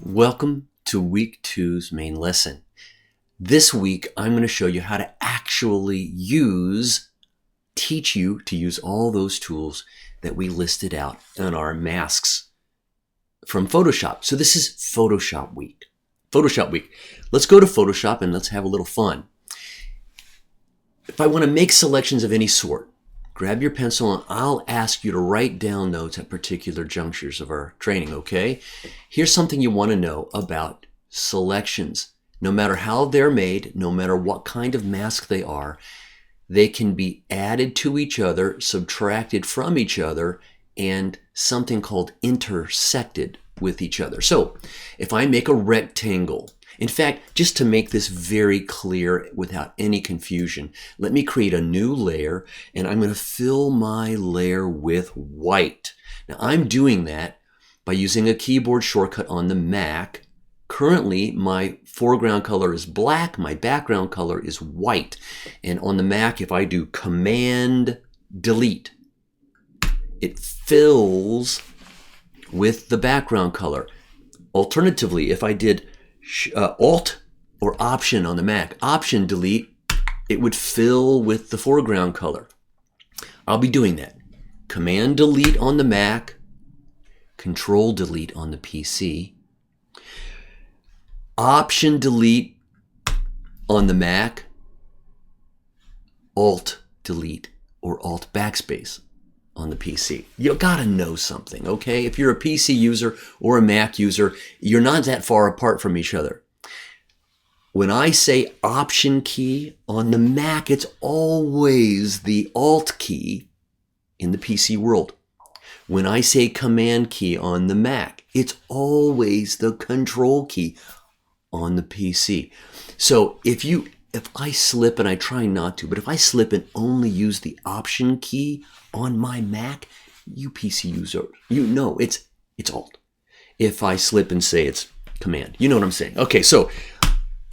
Welcome to week 2's main lesson. This week, I'm going to show you how to actually teach you to use all those tools that we listed out on our masks from Photoshop. So this is Photoshop week. Let's go to Photoshop and let's have a little fun. If I want to make selections of any sort, grab your pencil and I'll ask you to write down notes at particular junctures of our training, okay? Here's something you want to know about selections. No matter how they're made, no matter what kind of mask they are, they can be added to each other, subtracted from each other, and something called intersected with each other. So if I make a rectangle, in fact, just to make this very clear without any confusion, let me create a new layer and I'm going to fill my layer with white. Now I'm doing that by using a keyboard shortcut on the Mac. Currently, my foreground color is black, my background color is white. And on the Mac, if I do Command Delete, it fills with the background color. Alternatively, if I did Alt or Option on the Mac, Option Delete, it would fill with the foreground color. I'll be doing that. Command Delete on the Mac, Control Delete on the PC, Option Delete on the Mac, Alt Delete or Alt Backspace on the PC. You gotta know something, okay? If you're a PC user or a Mac user, you're not that far apart from each other. When I say Option key on the Mac, it's always the Alt key in the PC world. When I say Command key on the Mac, it's always the Control key on the PC. So if I slip, and I try not to, but if I slip and only use the Option key on my Mac, you PC user, you know it's Alt. If I slip and say it's Command, you know what I'm saying. Okay, so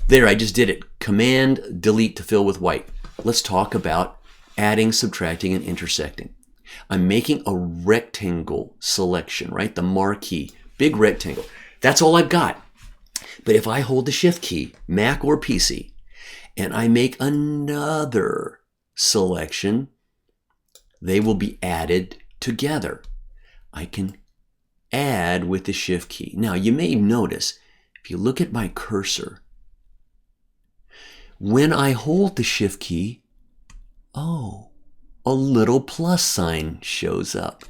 there, I just did it. Command Delete to fill with white. Let's talk about adding, subtracting, and intersecting. I'm making a rectangle selection, right? The marquee, big rectangle. That's all I've got. But if I hold the Shift key, Mac or PC, and I make another selection, they will be added together. I can add with the Shift key. Now, you may notice, if you look at my cursor, when I hold the Shift key, a little plus sign shows up.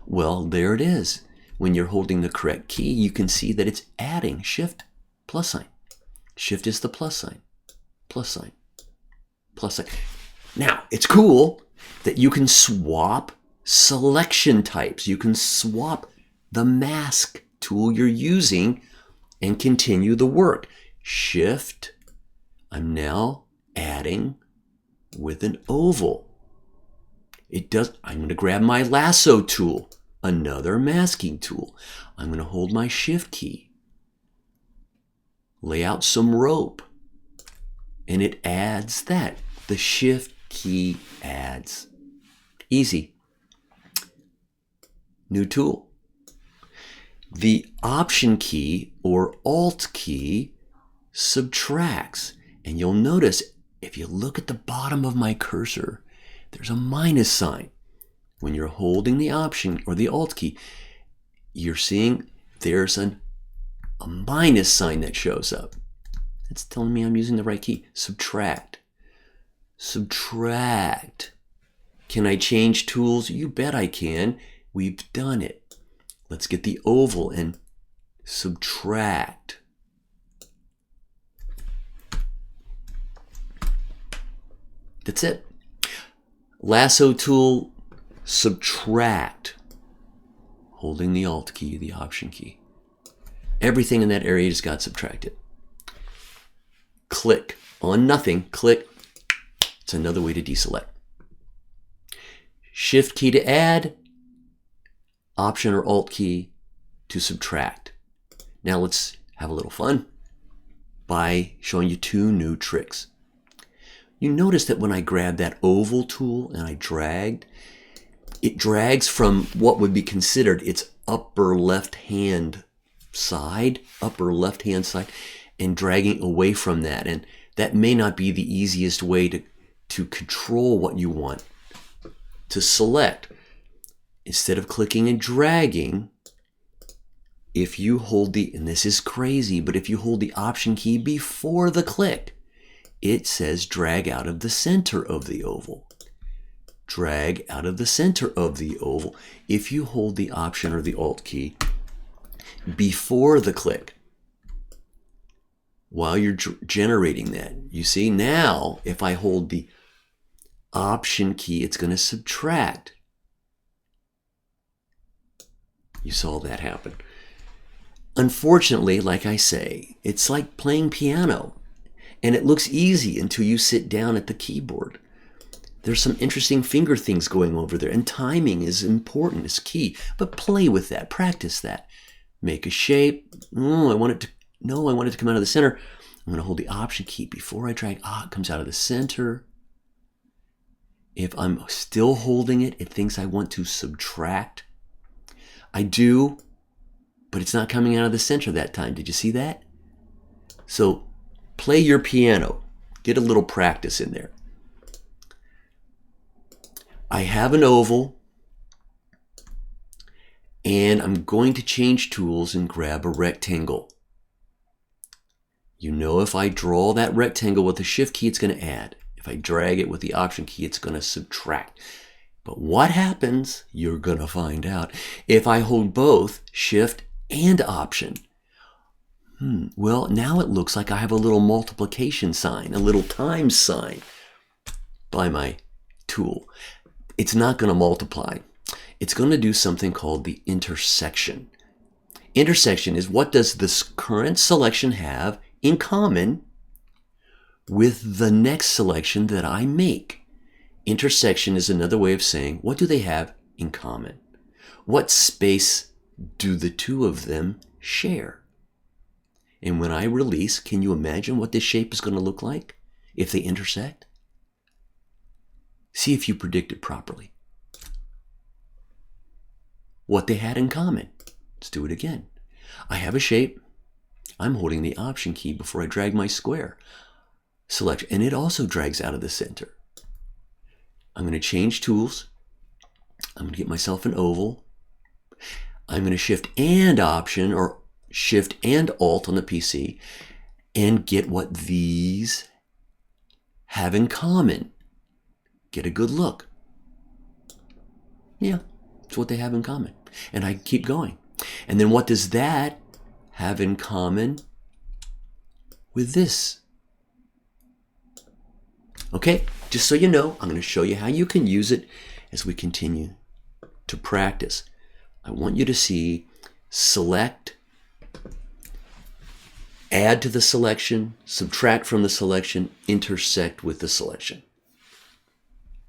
Well, there it is. When you're holding the correct key, you can see that it's adding Shift plus sign. Shift is the plus sign. Plus sign, plus sign. Now, it's cool that you can swap selection types. You can swap the mask tool you're using and continue the work. Shift, I'm now adding with an oval. I'm going to grab my Lasso tool, another masking tool. I'm going to hold my Shift key, lay out some rope, and it adds that. The Shift key adds. Easy. New tool. The Option key or Alt key subtracts. And you'll notice, if you look at the bottom of my cursor, there's a minus sign. When you're holding the Option or the Alt key, you're seeing there's a minus sign that shows up. It's telling me I'm using the right key. Subtract. Subtract. Can I change tools? You bet I can. We've done it. Let's get the oval and subtract. That's it. Lasso tool, subtract. Holding the Alt key, the Option key. Everything in that area just got subtracted. Click on nothing, click. It's another way to deselect. Shift key to add, Option or Alt key to subtract. Now let's have a little fun by showing you two new tricks. You notice that when I grab that oval tool and I dragged, it drags from what would be considered its upper left hand side, upper left-hand side, and dragging away from that. And that may not be the easiest way to control what you want to select. Instead of clicking and dragging, if you hold and this is crazy, but if you hold the Option key before the click, it says drag out of the center of the oval. Drag out of the center of the oval. If you hold the Option or the Alt key before the click, while you're generating that, you see now, if I hold the Option key, it's going to subtract. You saw that happen. Unfortunately, like I say, it's like playing piano, and it looks easy until you sit down at the keyboard. There's some interesting finger things going over there, and timing is important, it's key. But play with that, practice that. Make a shape. I want it to come out of the center. I'm going to hold the Option key before I drag. It comes out of the center. If I'm still holding it, it thinks I want to subtract. I do, but it's not coming out of the center that time. Did you see that? So play your piano. Get a little practice in there. I have an oval, and I'm going to change tools and grab a rectangle. You know, if I draw that rectangle with the Shift key, it's going to add. If I drag it with the Option key, it's going to subtract. But what happens, you're going to find out, if I hold both Shift and Option? Well, now it looks like I have a little multiplication sign, a little times sign by my tool. It's not going to multiply. It's going to do something called the intersection. Intersection is, what does this current selection have in common with the next selection that I make? Intersection is another way of saying, what do they have in common? What space do the two of them share? And when I release, can you imagine what this shape is going to look like if they intersect? See if you predict it properly. What they had in common. Let's do it again. I have a shape. I'm holding the Option key before I drag my square. Select, and it also drags out of the center. I'm going to change tools. I'm going to get myself an oval. I'm going to Shift and Option, or Shift and Alt on the PC, and get what these have in common. Get a good look. Yeah, it's what they have in common. And I keep going. And then what does that have in common with this? Okay, just so you know, I'm going to show you how you can use it as we continue to practice. I want you to see select, add to the selection, subtract from the selection, intersect with the selection.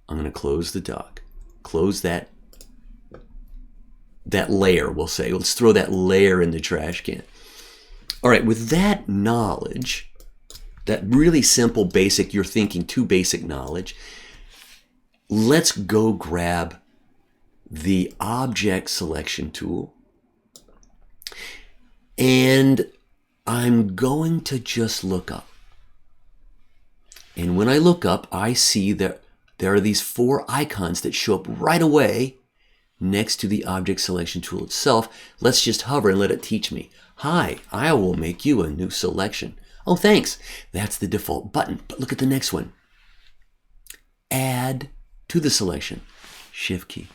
I'm going to close the dock. Close that layer, we'll say. Let's throw that layer in the trash can. All right, with that knowledge, that really simple, basic, you're thinking too basic knowledge, let's go grab the Object Selection tool. And I'm going to just look up. And when I look up, I see that there are these 4 icons that show up right away next to the Object Selection tool itself. Let's just hover and let it teach me. Hi, I will make you a new selection. Oh, thanks. That's the default button. But look at the next one. Add to the selection. Shift key.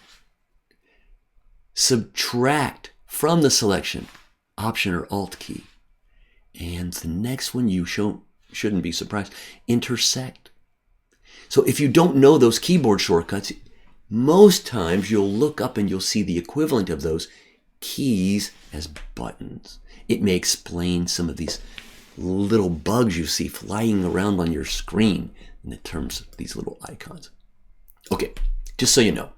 Subtract from the selection. Option or Alt key. And the next one, you shouldn't be surprised. Intersect. So if you don't know those keyboard shortcuts, most times you'll look up and you'll see the equivalent of those keys as buttons. It may explain some of these little bugs you see flying around on your screen in the terms of these little icons. Okay, just so you know.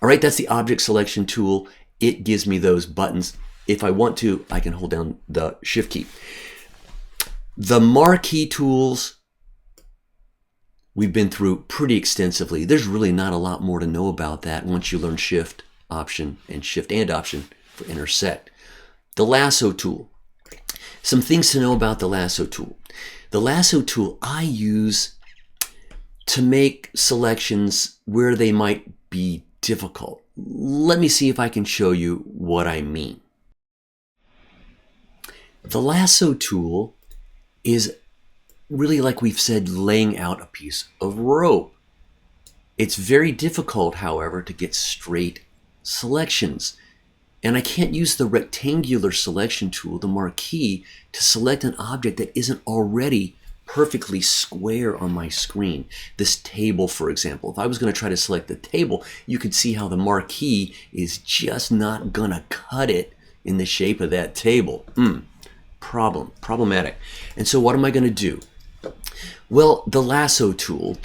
All right, that's the Object Selection tool. It gives me those buttons. If I want to, I can hold down the Shift key. The Marquee tools, we've been through pretty extensively. There's really not a lot more to know about that once you learn Shift, Option, and Shift and Option for intersect. The Lasso tool, Some things to know about the Lasso tool. The Lasso tool I use to make selections where they might be difficult. Let me see if I can show you what I mean. The Lasso tool is really, like we've said, laying out a piece of rope. It's very difficult, however, to get straight selections. And I can't use the rectangular selection tool, the Marquee, to select an object that isn't already perfectly square on my screen. This table, for example, if I was going to try to select the table, you could see how the Marquee is just not going to cut it in the shape of that table. Problematic. And so what am I going to do? Well, the Lasso tool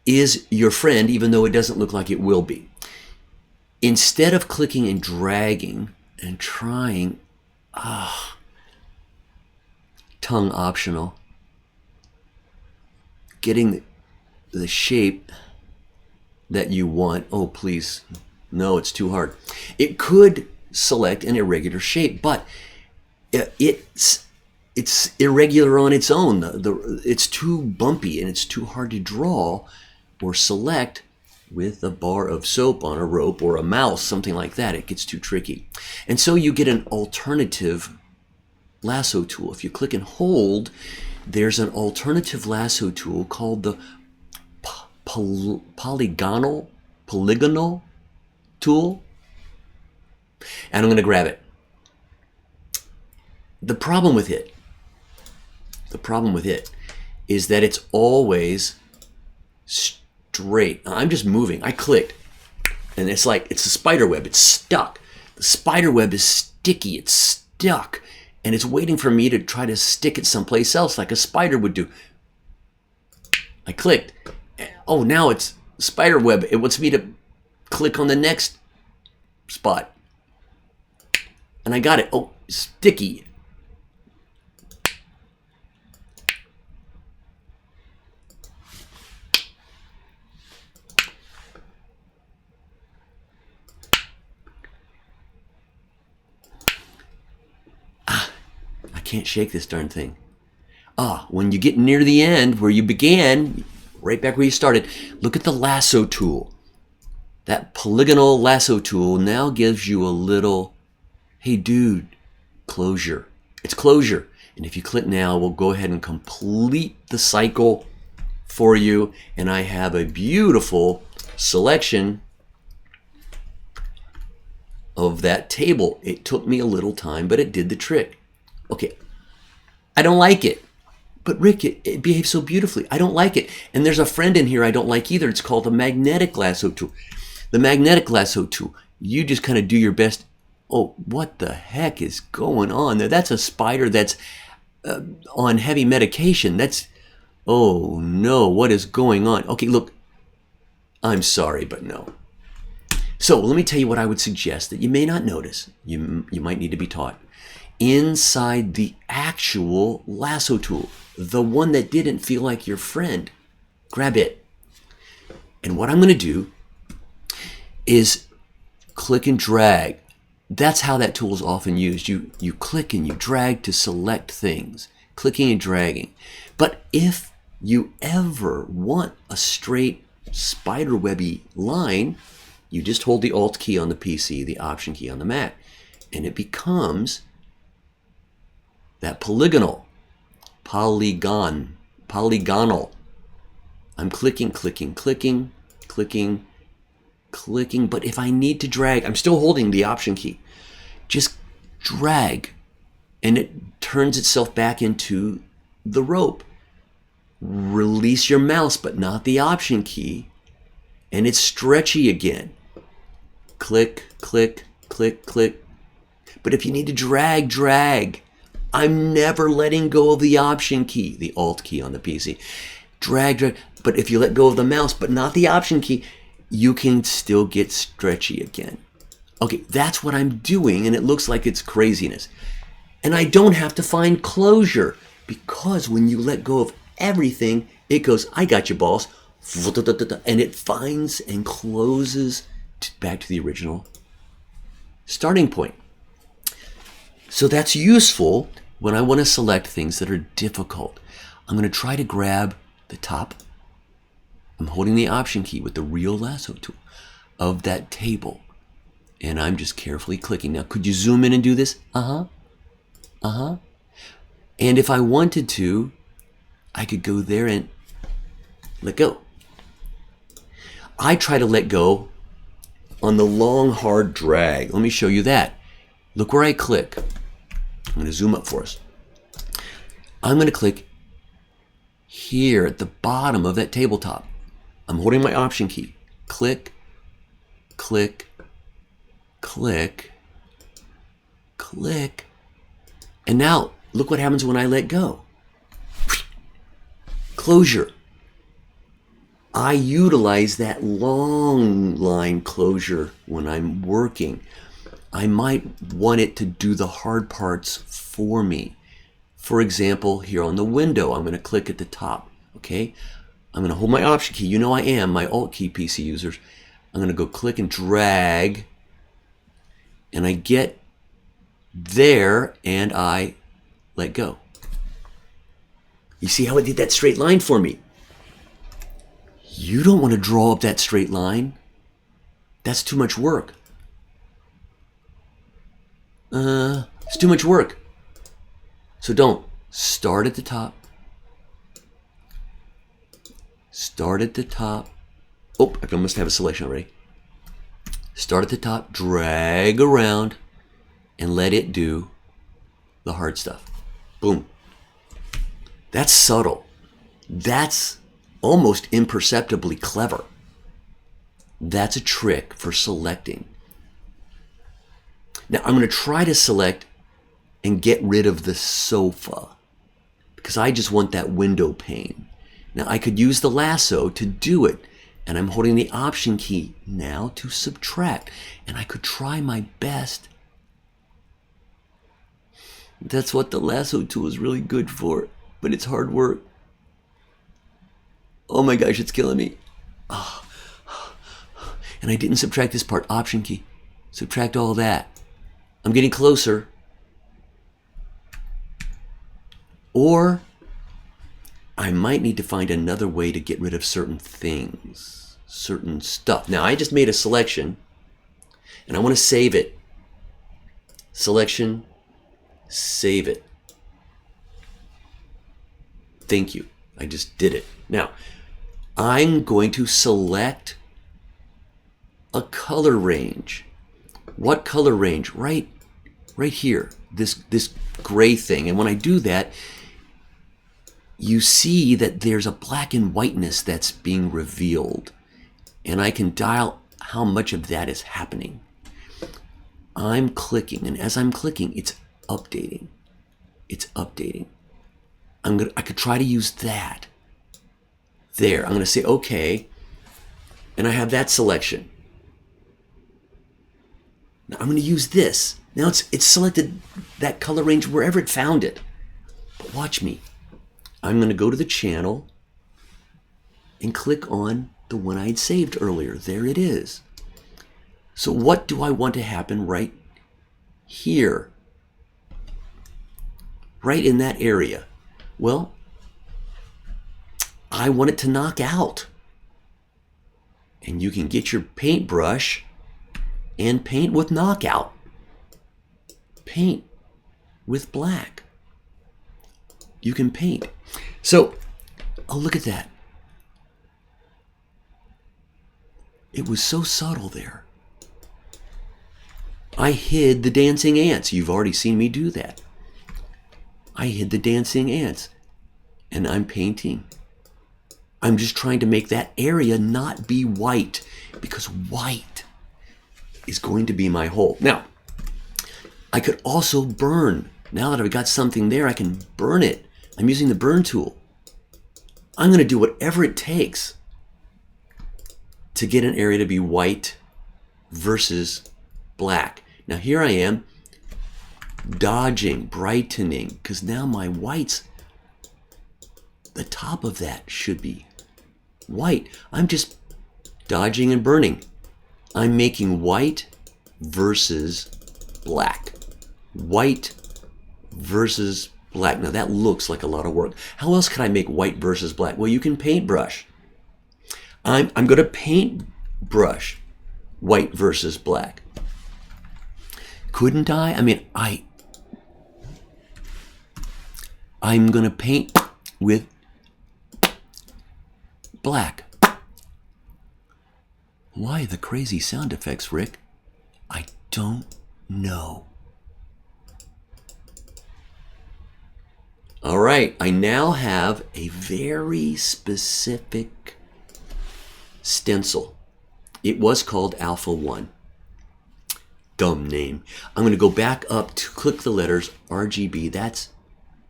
is your friend, even though it doesn't look like it will be. Instead of clicking and dragging and trying, tongue optional, getting the shape that you want. Oh, please. No, it's too hard. It could select an irregular shape, but it's irregular on its own. It's too bumpy and it's too hard to draw or select with a bar of soap on a rope or a mouse, something like that. It gets too tricky. And so you get an alternative Lasso tool. If you click and hold, there's an alternative Lasso tool called the polygonal tool. And I'm going to grab it. The problem with it is that it's always straight. I'm just moving. I clicked, and it's like it's a spider web. It's stuck. The spider web is sticky. It's stuck, and it's waiting for me to try to stick it someplace else, like a spider would do. I clicked. Oh, now it's spider web. It wants me to click on the next spot, and I got it. Oh, sticky. Can't shake this darn thing. When you get near the end where you began, right back where you started, look at the Lasso tool. That polygonal Lasso tool now gives you a little, hey dude, closure. It's closure. And if you click now, we'll go ahead and complete the cycle for you. And I have a beautiful selection of that table. It took me a little time, but it did the trick. Okay, I don't like it. But Rick, it behaves so beautifully. I don't like it. And there's a friend in here I don't like either. It's called the magnetic Lasso tool. The magnetic Lasso tool, you just kind of do your best. Oh, what the heck is going on there? That's a spider that's on heavy medication. Oh no, what is going on? Okay, look, I'm sorry, but no. So let me tell you what I would suggest that you may not notice. You might need to be taught. Inside the actual Lasso tool, the one that didn't feel like your friend, grab it. And what I'm going to do is click and drag. That's how that tool is often used. You click and you drag to select things, clicking and dragging. But if you ever want a straight spiderwebby line, you just hold the Alt key on the PC, the Option key on the Mac, and it becomes that polygonal. I'm clicking, but if I need to drag, I'm still holding the Option key. Just drag, and it turns itself back into the rope. Release your mouse, but not the Option key, and it's stretchy again. Click, click, click, click. But if you need to drag. I'm never letting go of the Option key, the Alt key on the PC. Drag. But if you let go of the mouse, but not the Option key, you can still get stretchy again. Okay, that's what I'm doing, and it looks like it's craziness. And I don't have to find closure, because when you let go of everything, it goes, I got you, boss. And it finds and closes back to the original starting point. So that's useful when I want to select things that are difficult, I'm going to try to grab the top. I'm holding the Option key with the real lasso tool of that table. And I'm just carefully clicking. Now, could you zoom in and do this? And if I wanted to, I could go there and let go. I try to let go on the long, hard drag. Let me show you that. Look where I click. I'm going to zoom up for us. I'm going to click here at the bottom of that tabletop. I'm holding my Option key. Click, click, click, click. And now, look what happens when I let go. Closure. I utilize that long line closure when I'm working. I might want it to do the hard parts for me. For example, here on the window, I'm going to click at the top, okay? I'm going to hold my Option key. You know I am, my Alt key PC users. I'm going to go click and drag, and I get there, and I let go. You see how it did that straight line for me? You don't want to draw up that straight line. That's too much work. It's too much work. So don't. Start at the top. Start at the top. Oh, I must have a selection already. Start at the top, drag around, and let it do the hard stuff. Boom. That's subtle. That's almost imperceptibly clever. That's a trick for selecting. Now I'm going to try to select and get rid of the sofa because I just want that window pane. Now I could use the lasso to do it, and I'm holding the Option key now to subtract, and I could try my best. That's what the lasso tool is really good for, but it's hard work. Oh my gosh, it's killing me. Oh. And I didn't subtract this part. Option key. Subtract all that. I'm getting closer. Or I might need to find another way to get rid of certain things, certain stuff. Now, I just made a selection, and I want to save it. Selection, save it. Thank you. I just did it. Now, I'm going to select a color range. What color range? Right here, this gray thing. And when I do that, you see that there's a black and whiteness that's being revealed. And I can dial how much of that is happening. I'm clicking, and as I'm clicking, it's updating. It's updating. I could try to use that. There, I'm going to say okay, and I have that selection. Now I'm going to use this. Now it's selected that color range wherever it found it. But watch me. I'm going to go to the channel and click on the one I'd saved earlier. There it is. So what do I want to happen right here? Right in that area. Well, I want it to knock out. And you can get your paintbrush and paint with knockout. Paint with black. You can paint. So, oh, look at that. It was so subtle there. I hid the dancing ants. You've already seen me do that. I hid the dancing ants. And I'm painting. I'm just trying to make that area not be white, because white is going to be my hole. Now, I could also burn. Now that I've got something there, I can burn it. I'm using the burn tool. I'm going to do whatever it takes to get an area to be white versus black. Now here I am dodging, brightening, because now my whites, the top of that should be white. I'm just dodging and burning. I'm making white versus black. White versus black. Now that looks like a lot of work. How else can I make white versus black? Well, you can paintbrush. I'm going to paintbrush white versus black. Couldn't I? I mean, I'm going to paint with black. Why the crazy sound effects, Rick? I don't know. All right, I now have a very specific stencil. It was called Alpha 1. Dumb name. I'm going to go back up to click the letters RGB. That's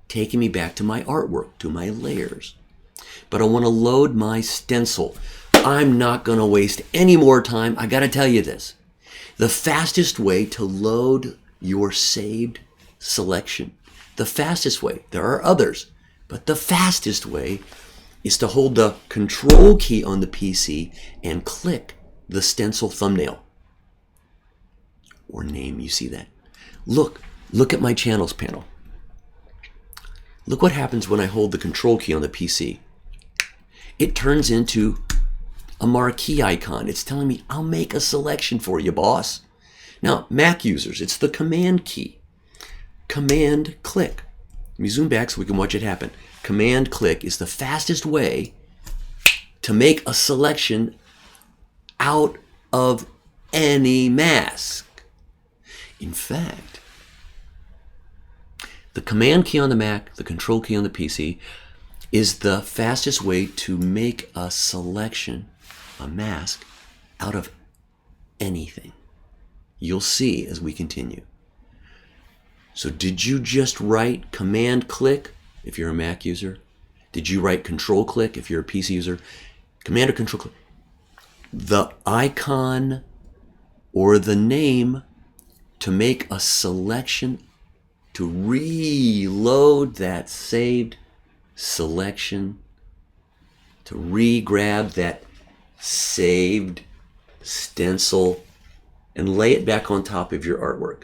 taking me back to my artwork, to my layers. But I want to load my stencil. I'm not going to waste any more time. I got to tell you this. The fastest way to load your saved selection, the fastest way, there are others, but the fastest way is to hold the Control key on the PC and click the stencil thumbnail or name. You see that? Look at my channels panel. Look what happens when I hold the Control key on the PC. It turns into a marquee icon. It's telling me, I'll make a selection for you, boss. Now, Mac users, it's the Command key. Command click. Let me zoom back so we can watch it happen. Command click is the fastest way to make a selection out of any mask. In fact, the Command key on the Mac, the Control key on the PC, is the fastest way to make a selection, a mask, out of anything. You'll see as we continue. So did you just write Command click if you're a Mac user? Did you write Control click if you're a PC user? Command or Control click. The icon or the name to make a selection, to reload that saved selection, to re-grab that saved stencil and lay it back on top of your artwork.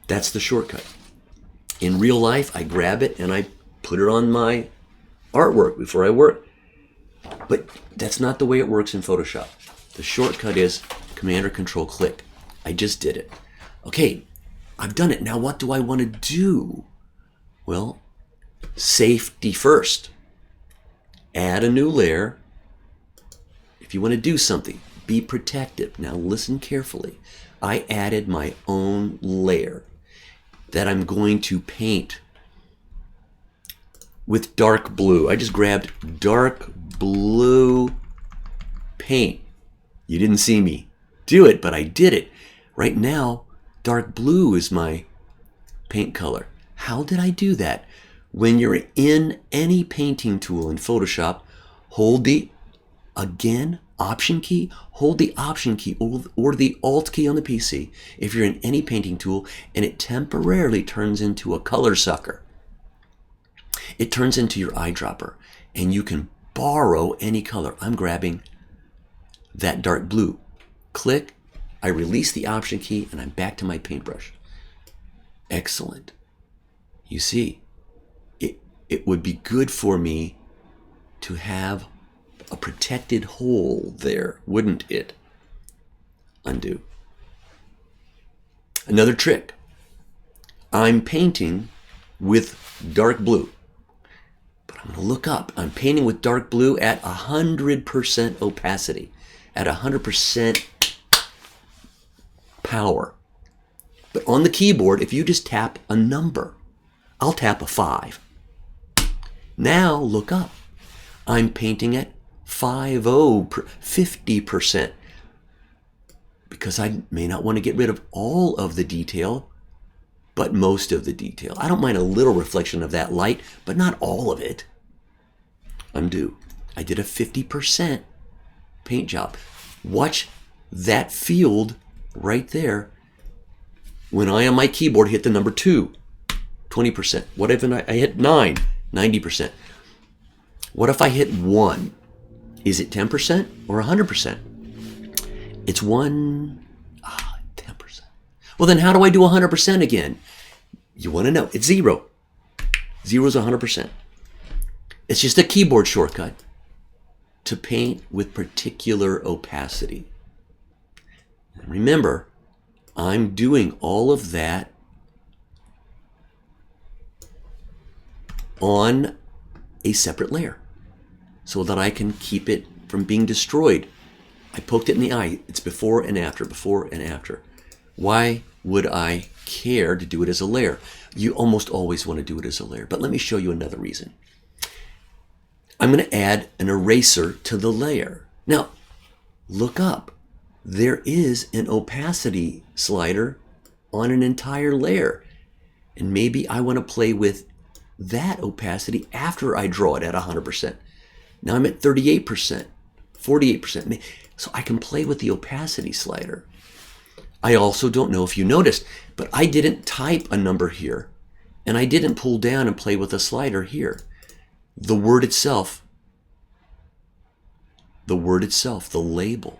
That's the shortcut. In real life, I grab it and I put it on my artwork before I work. But that's not the way it works in Photoshop. The shortcut is Command or Control click. I just did it. Okay, I've done it. Now what do I want to do? Well, safety first. Add a new layer. If you want to do something, be protective. Now listen carefully. I added my own layer that I'm going to paint with dark blue. I just grabbed dark blue paint. You didn't see me do it, but I did it. Right now, dark blue is my paint color. How did I do that? When you're in any painting tool in Photoshop, hold the, again, Option key, hold the Option key or the Alt key on the PC if you're in any painting tool, and it temporarily turns into a color sucker. It turns into your eyedropper, and you can borrow any color. I'm grabbing that dark blue. Click, I release the Option key, and I'm back to my paintbrush. Excellent. You see, it would be good for me to have a protected hole there, wouldn't it? Undo. Another trick. I'm painting with dark blue, but I'm going to look up. I'm painting with dark blue at 100% opacity, at 100% power. But on the keyboard, if you just tap a number, I'll tap a 5. Now look up. I'm painting at 50%, because I may not want to get rid of all of the detail, but most of the detail. I don't mind a little reflection of that light, but not all of it. Undo. I did a 50% paint job. Watch that field right there. When I on my keyboard hit the number 2, 20%. What if I hit 9, 90%? What if I hit 1? Is it 10% or 100%? It's 10%. Well, then how do I do 100% again? You want to know. It's 0. 0 is 100%. It's just a keyboard shortcut to paint with particular opacity. And remember, I'm doing all of that on a separate layer so that I can keep it from being destroyed. I poked it in the eye. It's before and after, before and after. Why would I care to do it as a layer? You almost always want to do it as a layer, but let me show you another reason. I'm going to add an eraser to the layer. Now, look up. There is an opacity slider on an entire layer. And maybe I want to play with that opacity after I draw it at 100%. Now I'm at 38%, 48%. So I can play with the opacity slider. I also don't know if you noticed, but I didn't type a number here, and I didn't pull down and play with a slider here. The word itself, the label,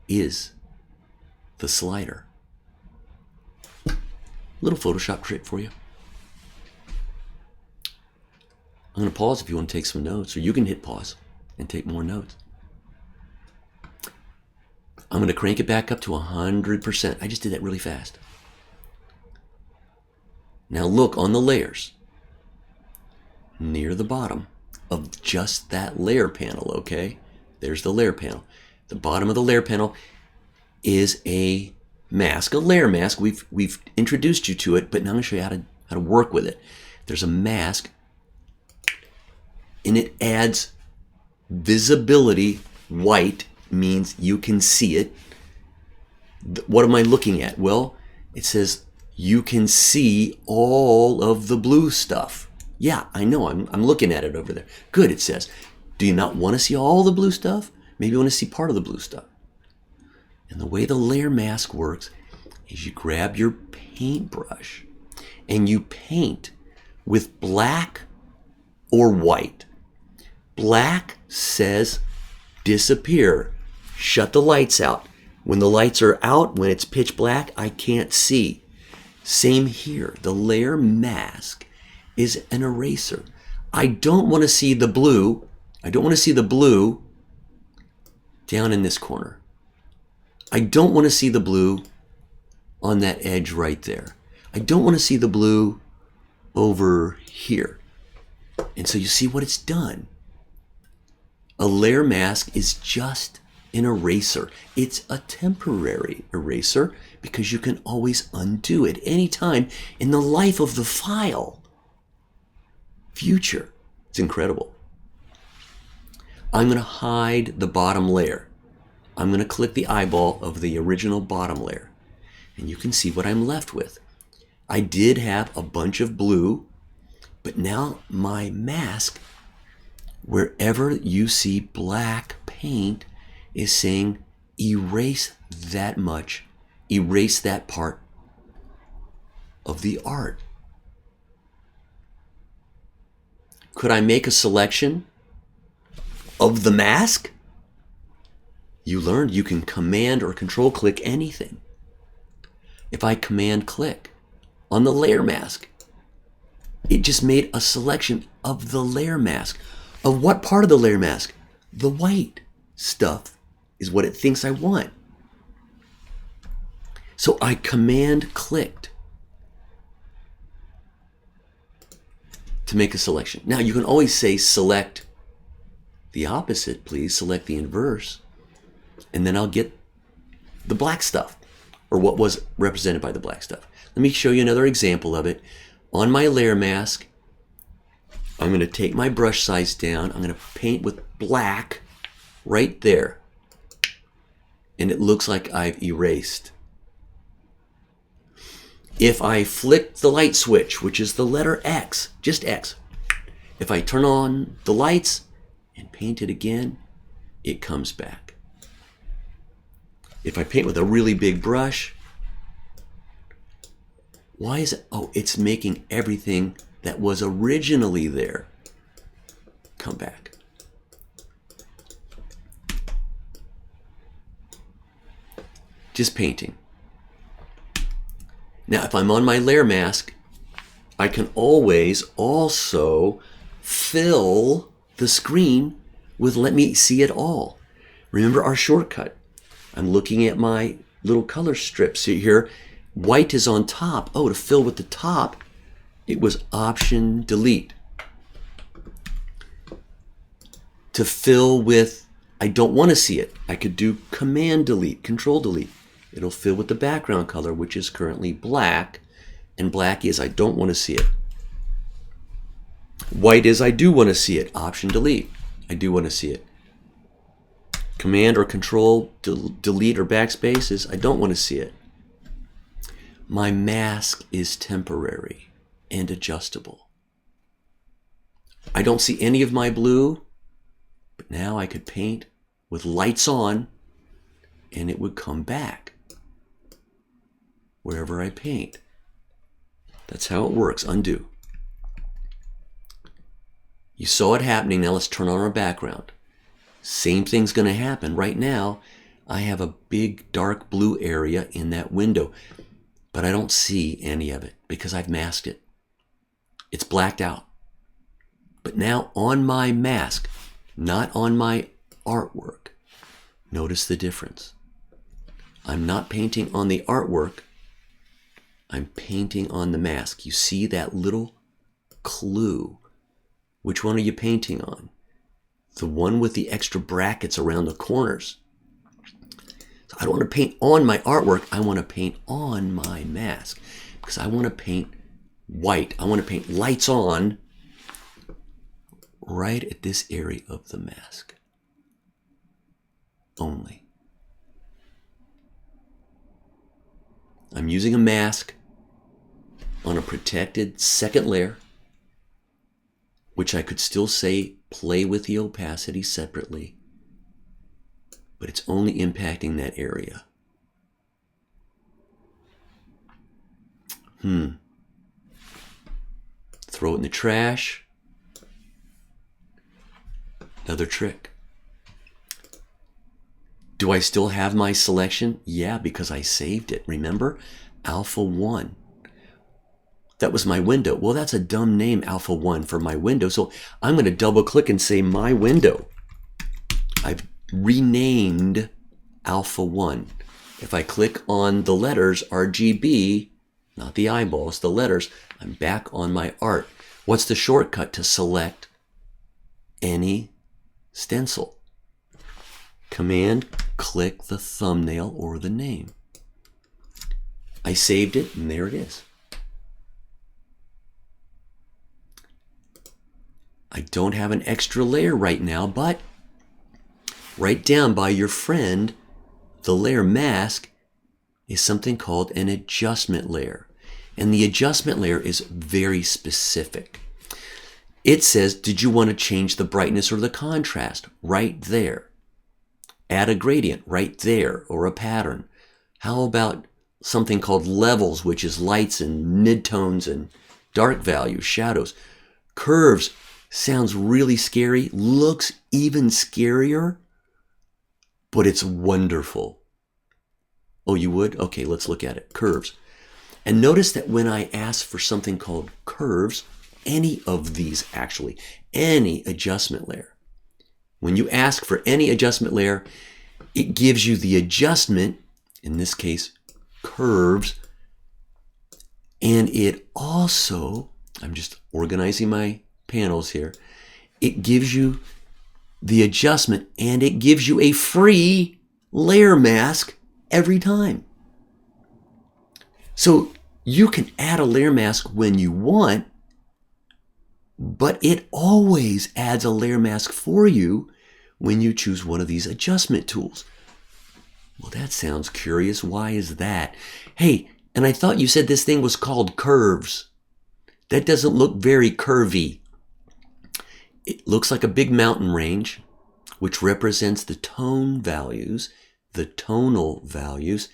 is the slider. Little Photoshop trick for you. I'm going to pause if you want to take some notes, or you can hit pause and take more notes. I'm going to crank it back up to 100%. I just did that really fast. Now look on the layers near the bottom of just that layer panel, okay? There's the layer panel. The bottom of the layer panel is a mask, a layer mask. We've introduced you to it, but now I'm going to show you how to work with it. There's a mask, and it adds visibility. White means you can see it. What am I looking at? Well, it says you can see all of the blue stuff. Yeah, I know. I'm looking at it over there. Good, it says. Do you not want to see all the blue stuff? Maybe you want to see part of the blue stuff. And the way the layer mask works is you grab your paintbrush and you paint with black or white. Black says disappear, shut the lights out. When the lights are out, when it's pitch black, I can't see. Same here. The layer mask is an eraser. I don't want to see the blue. I don't want to see the blue down in this corner. I don't want to see the blue on that edge right there. I don't want to see the blue over here. And so you see what it's done. A layer mask is just an eraser. It's a temporary eraser because you can always undo it anytime in the life of the file. Future. It's incredible. I'm going to hide the bottom layer. I'm going to click the eyeball of the original bottom layer, and you can see what I'm left with. I did have a bunch of blue, but now my mask, wherever you see black paint, is saying erase that much, erase that part of the art. Could I make a selection of the mask? You learned you can command or control click anything. If I command click on the layer mask, it just made a selection of the layer mask. Of what part of the layer mask? The white stuff is what it thinks I want. So I command clicked to make a selection. Now you can always say select the opposite, please. Select the inverse. And then I'll get the black stuff, or what was represented by the black stuff. Let me show you another example of it. On my layer mask, I'm going to take my brush size down. I'm going to paint with black right there. And it looks like I've erased. If I flick the light switch, which is the letter X, just X, if I turn on the lights and paint it again, it comes back. If I paint with a really big brush, why is it? Oh, it's making everything that was originally there come back. Just painting. Now, if I'm on my layer mask I can always also fill the screen with let me see it all. Remember our shortcut. I'm looking at my little color strips here. White is on top. Oh, to fill with the top, it was Option Delete. To fill with, I don't want to see it, I could do Command Delete, Control Delete. It'll fill with the background color, which is currently black, and black is I don't want to see it. White is I do want to see it. Option Delete, I do want to see it. Command or Control Delete or backspace is I don't want to see it. My mask is temporary and adjustable. I don't see any of my blue, but now I could paint with lights on and it would come back wherever I paint. That's how it works. Undo. You saw it happening. Now let's turn on our background. Same thing's going to happen. Right now, I have a big dark blue area in that window, but I don't see any of it because I've masked it. It's blacked out. But now on my mask, not on my artwork, notice the difference. I'm not painting on the artwork. I'm painting on the mask. You see that little clue. Which one are you painting on? The one with the extra brackets around the corners. So I don't want to paint on my artwork. I want to paint on my mask because I want to paint white. I want to paint lights on right at this area of the mask only. I'm using a mask on a protected second layer, which I could still say play with the opacity separately, but it's only impacting that area. Throw it in the trash. Another trick. Do I still have my selection? Yeah, because I saved it. Remember? Alpha 1. That was my window. Well, that's a dumb name, Alpha 1, for my window. So I'm going to double click and say my window. I've renamed Alpha 1. If I click on the letters RGB, not the eyeballs, the letters, I'm back on my art. What's the shortcut to select any stencil? Command, click the thumbnail or the name. I saved it, and there it is. I don't have an extra layer right now, but right down by your friend, the layer mask, is something called an adjustment layer. And the adjustment layer is very specific. It says, did you want to change the brightness or the contrast? Right there. Add a gradient right there, or a pattern. How about something called levels, which is lights and midtones and dark values, shadows. Curves sounds really scary, looks even scarier, but it's wonderful. Oh, you would? Okay, let's look at it. Curves. And notice that when I ask for something called curves, any of these actually, any adjustment layer, when you ask for any adjustment layer, it gives you the adjustment, in this case, curves, and it also, I'm just organizing my panels here, it gives you the adjustment and it gives you a free layer mask every time. So you can add a layer mask when you want, but it always adds a layer mask for you when you choose one of these adjustment tools. Well, that sounds curious. Why is that? Hey, and I thought you said this thing was called curves. That doesn't look very curvy. It looks like a big mountain range, which represents the tone values, the tonal values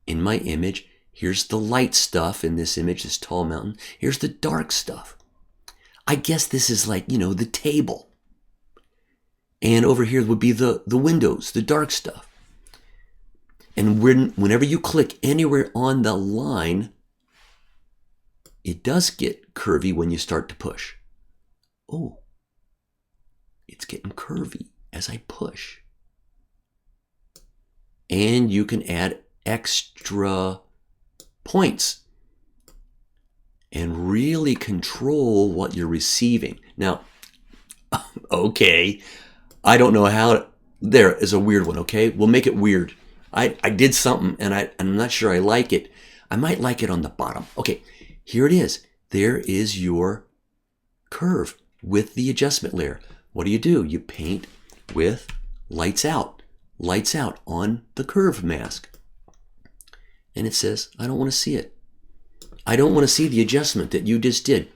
in my image. Here's the light stuff in this image, this tall mountain. Here's the dark stuff. I guess this is like, the table. And over here would be the windows, the dark stuff. And whenever you click anywhere on the line, It does get curvy when you start to push. Oh, it's getting curvy as I push. And you can add extra points and really control what you're receiving. Now, okay, I don't know how. There is a weird one, okay? We'll make it weird. I did something and I'm not sure I like it. I might like it on the bottom. Okay, here it is. There is your curve with the adjustment layer. What do? You paint with lights out on the curve mask. And it says, I don't want to see it. I don't want to see the adjustment that you just did.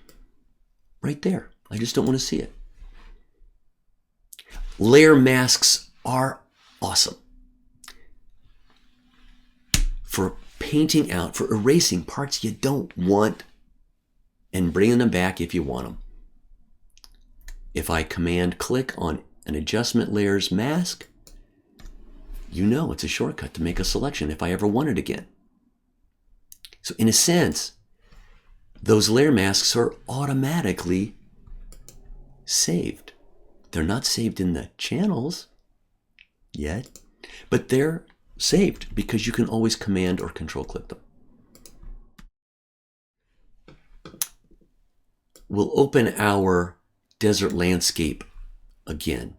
Right there. I just don't want to see it. Layer masks are awesome for painting out, for erasing parts you don't want and bringing them back if you want them. If I command click on an adjustment layers mask, you know it's a shortcut to make a selection if I ever want it again. So in a sense, those layer masks are automatically saved. They're not saved in the channels yet, but they're saved because you can always command or control click them. We'll open our desert landscape again.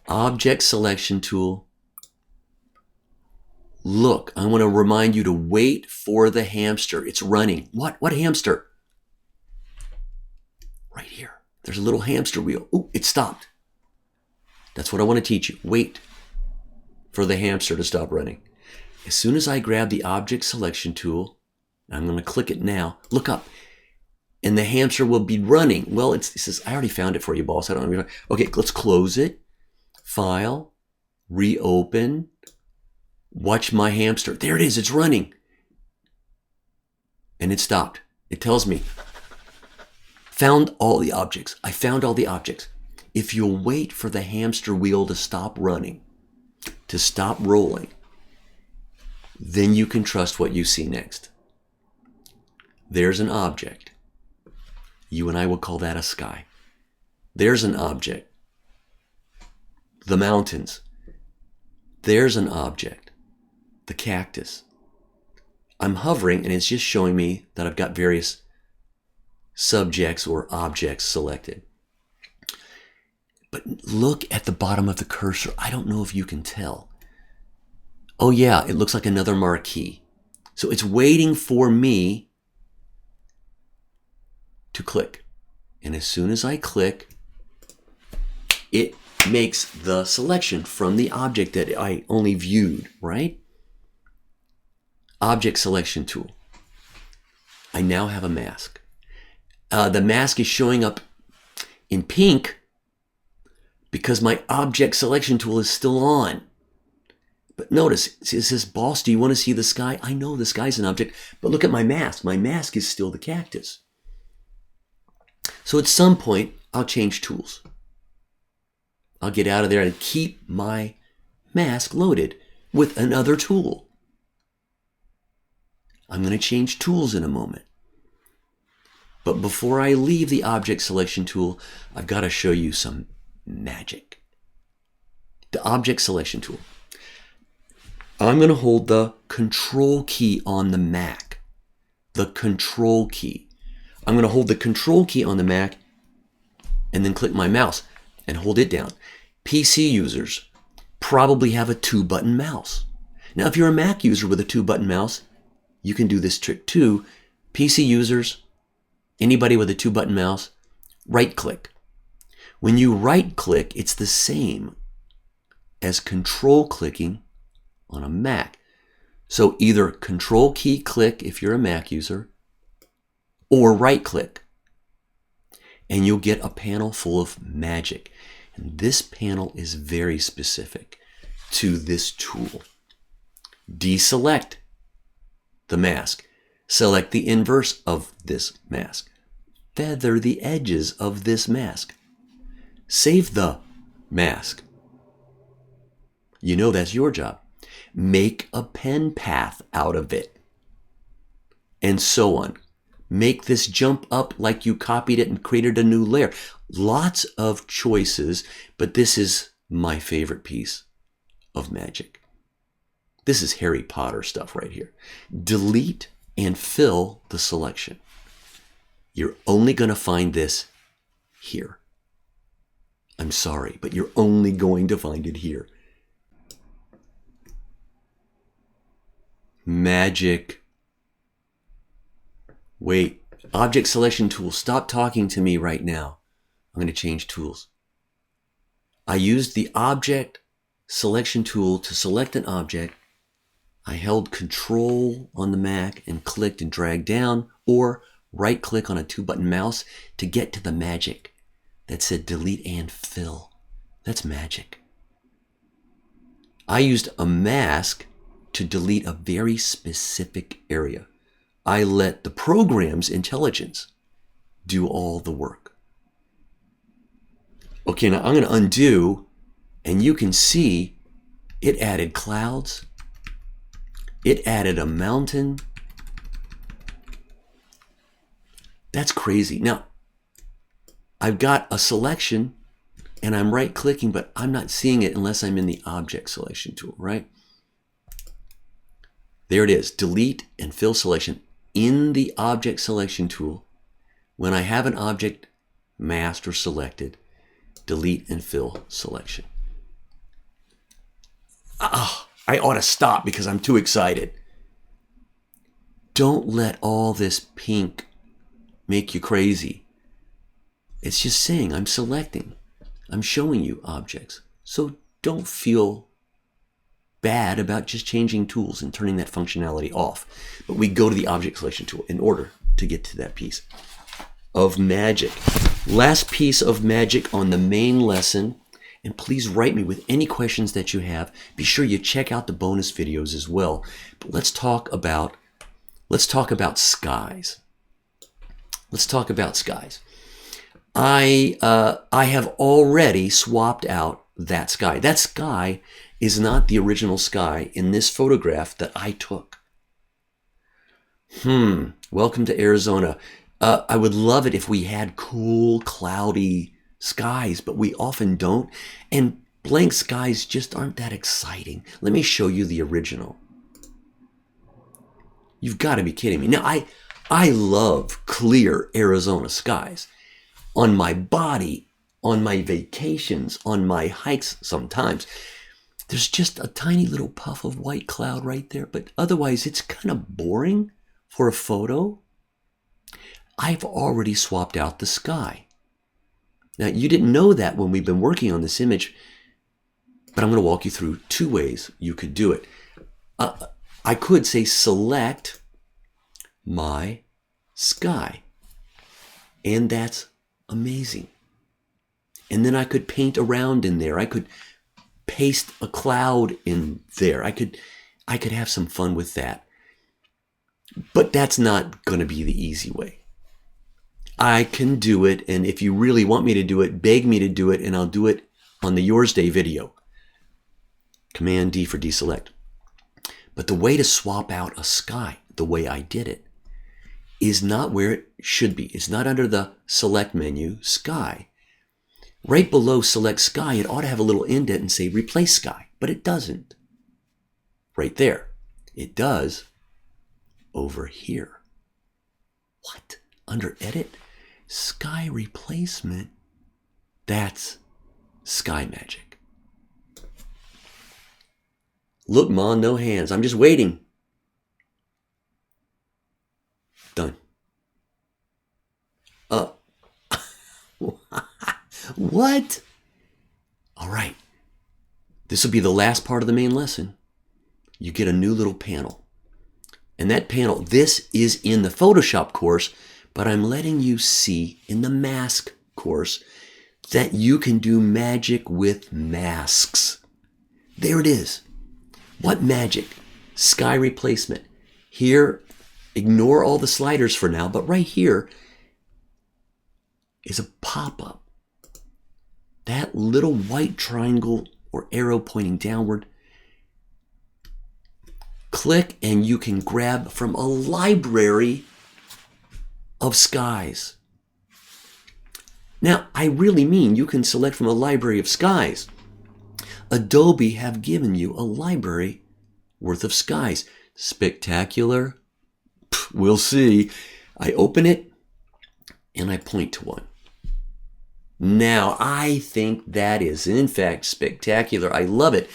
Object selection tool. Look, I want to remind you to wait for the hamster. It's running. What hamster? Right here. There's a little hamster wheel. Oh, it stopped. That's what I want to teach you. Wait for the hamster to stop running. As soon as I grab the object selection tool, I'm going to click it now. Look up. And the hamster will be running. Well, it says, I already found it for you, boss. I don't know. Okay, let's close it. File. Reopen. Watch my hamster. There it is. It's running. And it stopped. It tells me, found all the objects. I found all the objects. If you'll wait for the hamster wheel to stop running, to stop rolling, then you can trust what you see next. There's an object. You and I will call that a sky. There's an object. The mountains. There's an object. The cactus. I'm hovering and it's just showing me that I've got various subjects or objects selected. But look at the bottom of the cursor. I don't know if you can tell. Oh yeah, it looks like another marquee. So it's waiting for me to click. And as soon as I click, it makes the selection from the object that I only viewed, right? Object selection tool. I now have a mask. The mask is showing up in pink because my object selection tool is still on. But notice, it says, boss, do you want to see the sky? I know the sky's an object, but look at my mask. My mask is still the cactus. So at some point, I'll change tools. I'll get out of there and keep my mask loaded with another tool. I'm going to change tools in a moment. But before I leave the object selection tool, I've got to show you some magic. The object selection tool. I'm going to hold the control key on the Mac. The control key. I'm going to hold the control key on the Mac and then click my mouse and hold it down. PC users probably have a 2-button mouse. Now, if you're a Mac user with a 2-button mouse, you can do this trick too. PC users, anybody with a 2-button mouse, right click. When you right click, it's the same as control clicking on a Mac. So either control key click if you're a Mac user, or right click, and you'll get a panel full of magic. And this panel is very specific to this tool. Deselect the mask. Select the inverse of this mask. Feather the edges of this mask. Save the mask. You know that's your job. Make a pen path out of it. and so on. Make this jump up like you copied it and created a new layer. Lots of choices, but this is my favorite piece of magic. This is Harry Potter stuff right here. Delete and fill the selection. You're only going to find this here. I'm sorry, but you're only going to find it here. Magic. Wait, object selection tool. Stop talking to me right now. I'm going to change tools. I used the object selection tool to select an object. I held Control on the Mac and clicked and dragged down, or right click on a 2-button mouse to get to the magic that said delete and fill. That's magic. I used a mask to delete a very specific area. I let the program's intelligence do all the work. Okay, now I'm going to undo, and you can see it added clouds. It added a mountain. That's crazy. Now, I've got a selection, and I'm right-clicking, but I'm not seeing it unless I'm in the object selection tool, right? There it is, delete and fill selection in the object selection tool. When I have an object masked or selected, delete and fill selection. I ought to stop because I'm too excited. Don't let all this pink make you crazy. It's just saying I'm selecting. I'm showing you objects. So don't feel bad about just changing tools and turning that functionality off. But we go to the object selection tool in order to get to that piece of magic. Last piece of magic on the main lesson. And please write me with any questions that you have. Be sure you check out the bonus videos as well. But let's talk about skies. Let's talk about skies. I have already swapped out that sky. That sky is not the original sky in this photograph that I took. Welcome to Arizona. I would love it if we had cool, cloudy skies, but we often don't. And blank skies just aren't that exciting. Let me show you the original. You've got to be kidding me. Now, I love clear Arizona skies. On my body, on my vacations, on my hikes sometimes. There's just a tiny little puff of white cloud right there, but otherwise it's kind of boring for a photo. I've already swapped out the sky. Now, you didn't know that when we've been working on this image, but I'm going to walk you through 2 ways you could do it. I could say select my sky, and that's amazing. And then I could paint around in there. I could paste a cloud in there. I could have some fun with that. But that's not going to be the easy way. I can do it, and if you really want me to do it, beg me to do it, and I'll do it on the Yours Day video. Command D for deselect. But the way to swap out a sky, the way I did it, is not where it should be. It's not under the Select menu, Sky. Right below Select Sky, it ought to have a little indent and say Replace Sky, but it doesn't. Right there. It does over here. What? Under Edit? Sky Replacement? That's Sky Magic. Look, Ma, no hands. I'm just waiting. Done. What? All right. This will be the last part of the main lesson. You get a new little panel. And that panel, this is in the Photoshop course, but I'm letting you see in the mask course that you can do magic with masks. There it is. What magic? Sky replacement. Here, ignore all the sliders for now, but right here is a pop-up. That little white triangle or arrow pointing downward, Click and you can grab from a library of skies. Now, I really mean you can select from a library of skies. Adobe have given you a library worth of skies. Spectacular? We'll see. I open it and I point to one. Now, I think that is, in fact, spectacular. I love it.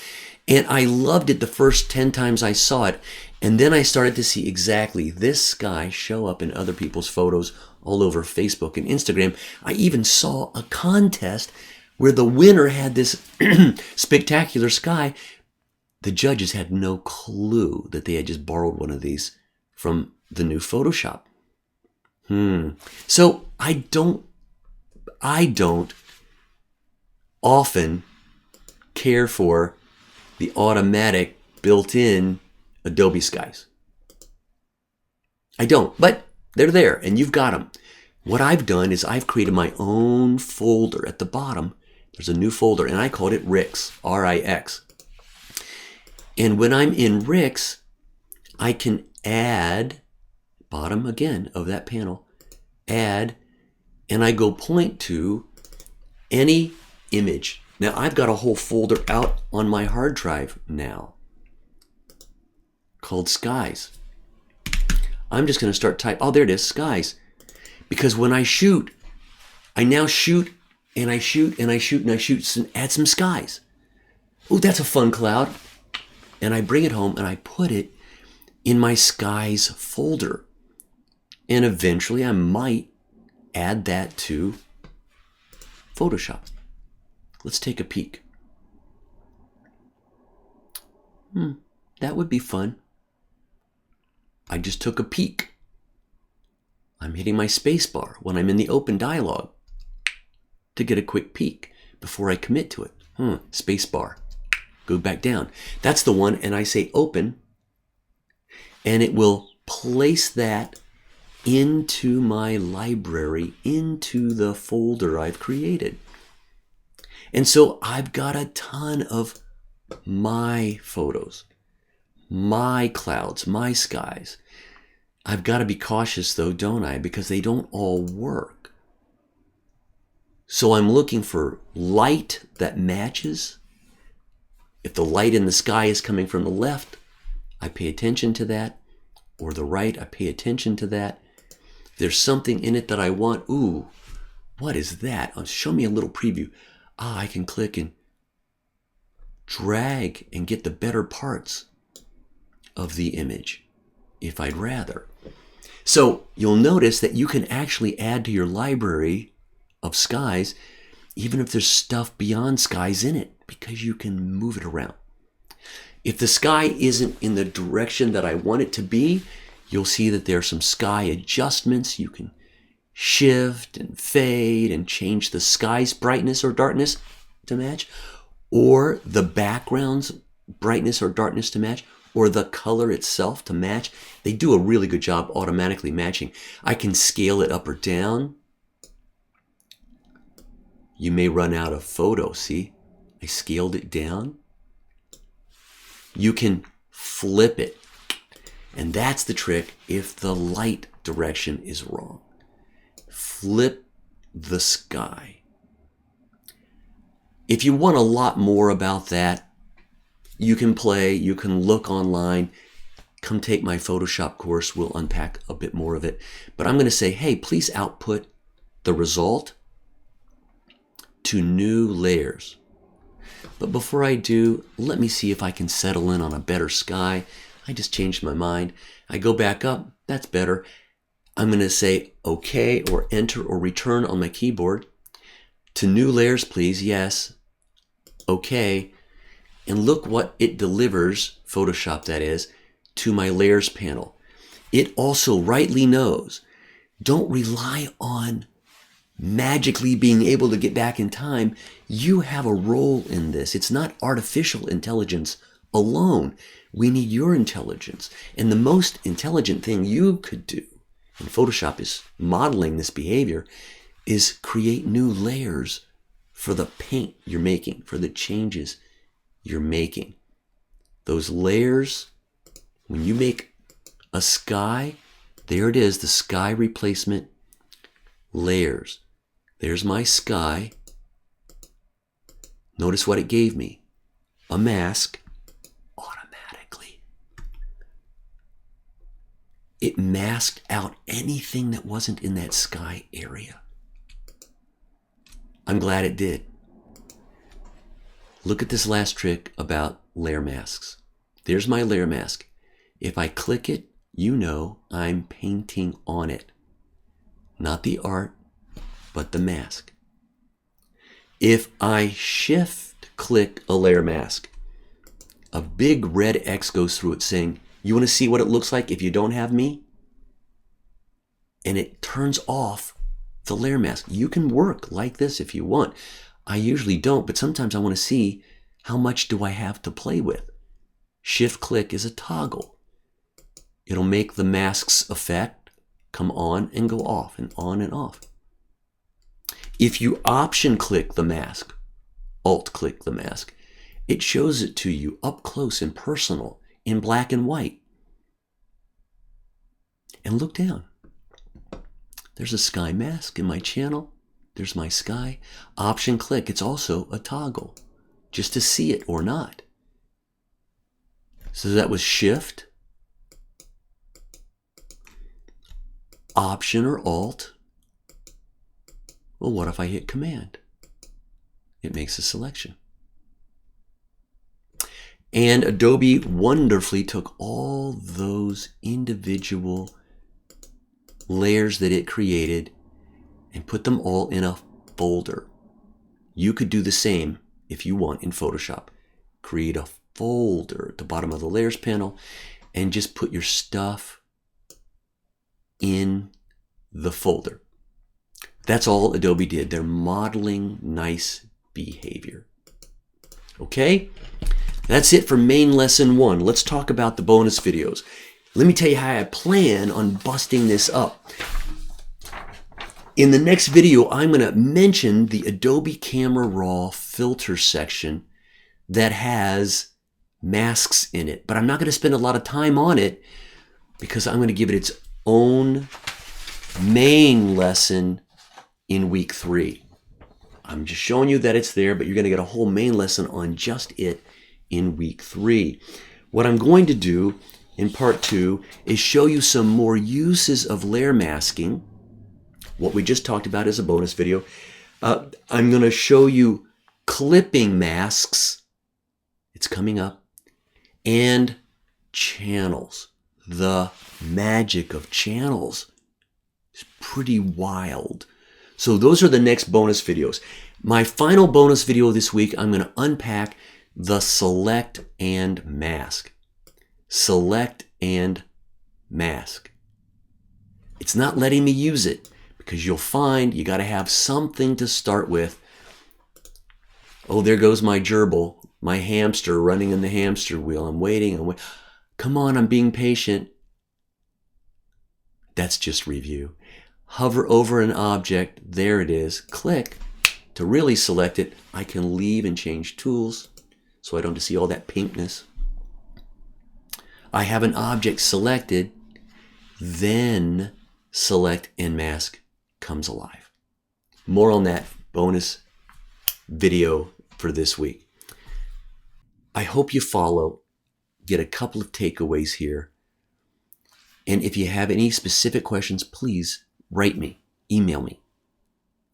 And I loved it the first 10 times I saw it. And then I started to see exactly this sky show up in other people's photos all over Facebook and Instagram. I even saw a contest where the winner had this spectacular sky. The judges had no clue that they had just borrowed one of these from the new Photoshop. So I don't often care for the automatic built-in Adobe skies. I don't, but they're there and you've got them. What I've done is I've created my own folder at the bottom. There's a new folder and I called it Rix, R-I-X. And when I'm in Rix, I can add, bottom again of that panel, add, and I go point to any image. Now I've got a whole folder out on my hard drive now called Skies. I'm just going to start type. Oh, there it is, Skies. Because when I shoot, I now shoot and I shoot and I shoot and I shoot and add some skies. Oh, that's a fun cloud. And I bring it home and I put it in my Skies folder. And eventually I might add that to Photoshop. Let's take a peek. That would be fun. I just took a peek. I'm hitting my space bar when I'm in the open dialog to get a quick peek before I commit to it. Space bar. Go back down. That's the one, and I say open, and it will place that into my library, into the folder I've created. And so I've got a ton of my photos, my clouds, my skies. I've got to be cautious though, don't I? Because they don't all work. So I'm looking for light that matches. If the light in the sky is coming from the left, I pay attention to that. Or the right, I pay attention to that. If there's something in it that I want, ooh, what is that? Show me a little preview. I can click and drag and get the better parts of the image if I'd rather. So you'll notice that you can actually add to your library of skies even if there's stuff beyond skies in it, because you can move it around. If the sky isn't in the direction that I want it to be, you'll see that there are some sky adjustments. You can shift and fade and change the sky's brightness or darkness to match, or the background's brightness or darkness to match, or the color itself to match. They do a really good job automatically matching. I can scale it up or down. You may run out of photo. See, I scaled it down. You can flip it. And that's the trick if the light direction is wrong. Flip the sky. If you want a lot more about that, you can play, you can look online. Come take my Photoshop course. We'll unpack a bit more of it. But I'm going to say, hey, please output the result to new layers. But before I do, let me see if I can settle in on a better sky. I just changed my mind. I go back up. That's better. I'm going to say OK or enter or return on my keyboard. To new layers, please. Yes. OK. And look what it delivers, Photoshop that is, to my layers panel. It also rightly knows, don't rely on magically being able to get back in time. You have a role in this. It's not artificial intelligence alone. We need your intelligence. And the most intelligent thing you could do, and Photoshop is modeling this behavior, is create new layers for the paint you're making, for the changes you're making. Those layers When you make a sky, there it is, the sky replacement layers. There's my sky. Notice what it gave me. A mask. Automatically. It masked out anything that wasn't in that sky area. I'm glad it did. Look at this last trick about layer masks. There's my layer mask. If I click it, you know I'm painting on it. Not the art, but the mask. If I shift click a layer mask, a big red X goes through it saying, you want to see what it looks like if you don't have me? And it turns off the layer mask. You can work like this if you want. I usually don't, but sometimes I want to see how much do I have to play with. Shift click is a toggle. It'll make the mask's effect come on and go off and on and off. If you option click the mask, alt click the mask, it shows it to you up close and personal in black and white. And look down. There's a sky mask in my channel. There's my sky. Option click, it's also a toggle, just to see it or not. So that was shift, option or alt. Well, what if I hit command? It makes a selection. And Adobe wonderfully took all those individual layers that it created and put them all in a folder. You could do the same if you want in Photoshop. Create a folder at the bottom of the layers panel and just put your stuff in the folder. That's all Adobe did. They're modeling nice behavior. Okay? That's it for main lesson 1. Let's talk about the bonus videos. Let me tell you how I plan on busting this up. In the next video, I'm going to mention the Adobe Camera Raw filter section that has masks in it. But I'm not going to spend a lot of time on it because I'm going to give it its own main lesson in week 3. I'm just showing you that it's there, but you're going to get a whole main lesson on just it in week 3. What I'm going to do in part 2 is show you some more uses of layer masking. What we just talked about is a bonus video. I'm going to show you clipping masks. It's coming up. And channels. The magic of channels is pretty wild. So those are the next bonus videos. My final bonus video this week, I'm going to unpack the select and mask. Select and mask. It's not letting me use it because you'll find you got to have something to start with. Oh, there goes my gerbil, my hamster running in the hamster wheel. I'm waiting. Come on, I'm being patient. That's just review. Hover over an object. There it is. Click to really select it. I can leave and change tools so I don't see all that pinkness. I have an object selected, then select and mask comes alive. More on that bonus video for this week. I hope you follow, get a couple of takeaways here. And if you have any specific questions, please write me, email me.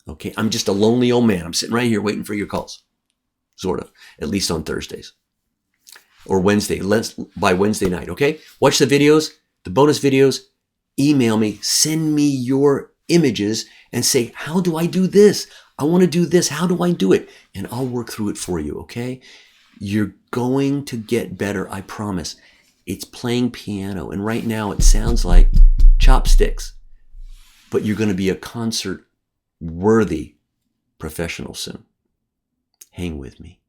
Okay, I'm just a lonely old man. I'm sitting right here waiting for your calls. Sort of, at least on Thursdays. Or Wednesday, by Wednesday night, okay? Watch the videos, the bonus videos, email me, send me your images and say, how do I do this? I want to do this. How do I do it? And I'll work through it for you, okay? You're going to get better, I promise. It's playing piano, and right now it sounds like chopsticks, but you're going to be a concert-worthy professional soon. Hang with me.